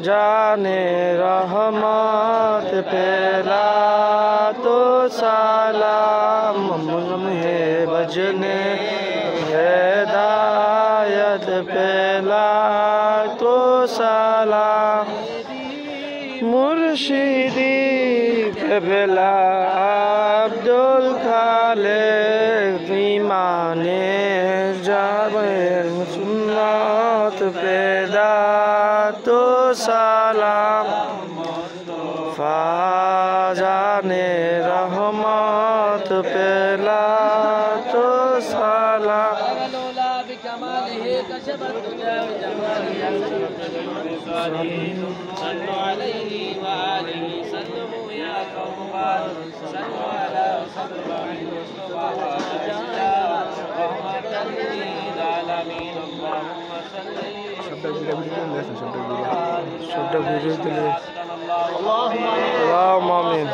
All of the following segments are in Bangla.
जाने रहमत पेला तो सलाम मुझे बजने हिदायत पेला तो सलाम मुर्शिदी पेला अब्दुल खालिक ईमाने जाबर सुन्नत पेदा तो सलाम फाजाने रहमत पेला तो सलाम اللهم آمين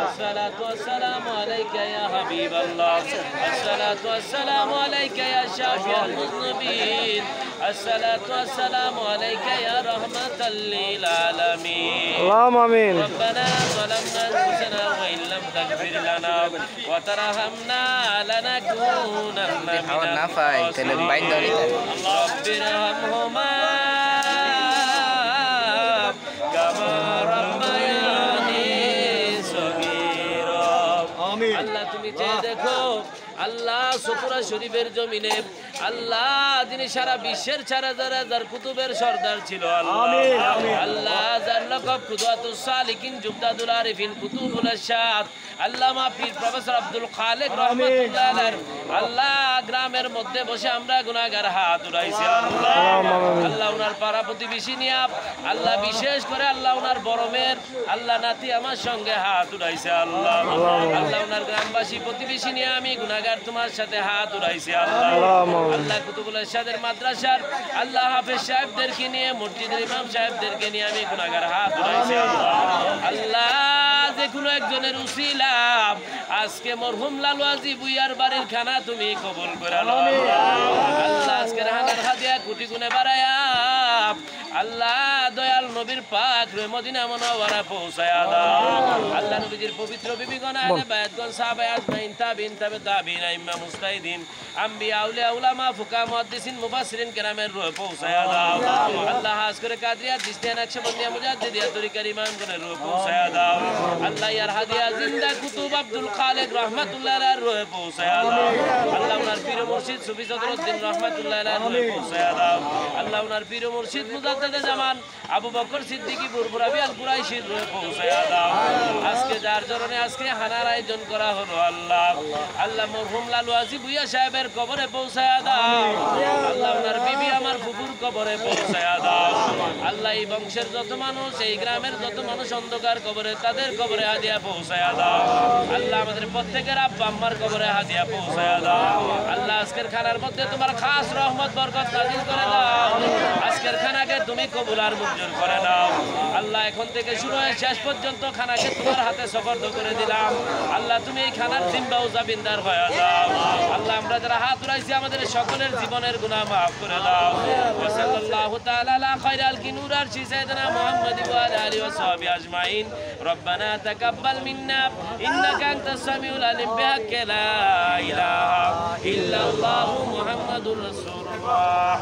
الصلاة والسلام عليك يا حبيب الله الصلاة والسلام عليك يا شافع المذنبين الصلاة والسلام عليك يا رحمة للعالمين اللهم آمين ربنا ظلمنا أنفسنا وإن لم تغفر لنا وترحمنا لنكونن من الخاسرين رب ارحمهما كما ربياني صغيرا আল্লাহ তুমি চেয়ে দেখো আল্লাহ সপুরা শরীফের জমিনে আল্লাহ যিনি সারা বিশ্বের 4000 কুতুবের সর্দার ছিল আল্লাহ যার লকব কুদওয়াতুস সালিকিন জুবদাতুল আরিফিন কুতুবুল আশাদ আল্লামা পীর প্রফেসর আব্দুল খালেক রহমাতুল্লাহ আলাইহি আল্লাহ গ্রামের মধ্যে বসে আমরা গুনাহগার হাত উঠাইছি আল্লাহ ওনার পাড়া প্রতিবেশী নিয়ে আল্লাহ বিশেষ করে আল্লাহ ওনার বড় মেয়ের আল্লাহ নাতি আমার সঙ্গে হাত উঠাইছে আল্লাহ আল্লাহ ওনার গ্রামবাসী প্রতিবেশী নিয়ে আমি গুনাহগার তোমার সাথে হাত উঠাইছি আল্লাহ আল্লাহ কুতুবুল আশাদের মাদ্রাসার আল্লাহ হাফেজ সাহেবদেরকে নিয়ে মসজিদের ইমাম সাহেবদেরকে নিয়ে আমি গুনাহগার হাত উঠাইছি আল্লাহ যে কোনো একজনের উসিলা আজকে মরহুম লালু আজি বুইয়ার বাড়ির খানা তুমি কবুল করে নাও আল্লাহ আজকের হানার হাদিয়া কোটি গুণে বাড়ায়া আল্লাহ দয়াল নবীর পাক মদিনা মুনাওয়ারা পৌঁছায়া দাও আল্লাহ নবীজির পবিত্র বিবিগণ আহলে বায়াতগণ সাহাবা আজমাইন তাবিন তাবে তাবিন আইম্মা মুস্তাহিদিন আম্বিয়া আউলিয়া উলামা ফুকা মুহাদ্দিসিন মুফাসসিরিন কেরামের রূহ পৌঁছায়া দাও আল্লাহ খাস করে কাদরিয়া চিশতিয়া নকশবন্দিয়া মুজাদ্দিদিয়া তরিকার ইমামগণের রূহ পৌঁছায়া দাও আল্লাহ ইয়ার হাদিয়া জিন্দা কুতুব আব্দুল খালিক রাহমাতুল্লাহ আলাইহির রূহ পৌঁছায়া দাও আল্লাহ ওনার পীর মুর্শিদ সুফি সদরউদ্দিন রাহমাতুল্লাহ আলাইহির রূহ পৌঁছায়া দাও আল্লাহ ওনার পীর মুর্শিদ মুজাদ্দিদে জামান আবু বকর সিদ্দিকী বুরবুরাবি আল কুরাইশির রূহ পৌঁছায়া দাও আজকে যার জরনে আজকে হানার আয়োজন করা হলো আল্লাহ আল্লাহ মরহুম লালু আজি ভুইয়া সাহেবের কবরে পৌঁছায়া দাও আল্লাহ ওনার বিবি আমার ফুফুর কবরে পৌঁছায়া দাও আল্লাহ এই বংশের যত মানুষ এই গ্রামের যত মানুষ অন্ধকার কবরে তাদের কবরে হাদিয়া পৌঁছায়া দাও আল্লাহ আমাদের প্রত্যেকের আব্বা আম্মার কবরে হাদিয়া পৌঁছায়া দাও আল্লাহ আজকের খানার মধ্যে তোমার খাস রহমত বরকত নাযিল করে দাও আজকের খানাকে তুমি কবুল আর মঞ্জুর করে নাও আল্লাহ এখন থেকে শুরু হয়ে শেষ পর্যন্ত খানাকে তোমার হাতে সুপর্দ করে দিলাম আল্লাহ তুমি এই খানার জিম্বা ও জামিনদার হয়ে যাও আল্লাহ আমরা যারা হাত উঠাইছি আমাদের সকলের জীবনের গুনাহ মাফ করে দাও ওয়া সাল্লাল্লাহু তাআলা আলা খায়রাল কিনুর আরশি সাইয়্যিদিনা মুহাম্মদ ওয়া আলা আলিহি ওয়া সাহবিহি আজমাইন রব্বানা তাকাব্বাল মিন্না ইন্নাকা আনতাস সামিউল আলিম বিহাক্কি লা ইলাহা ইল্লাল্লাহু মুহাম্মাদুর রাসূলুল্লাহ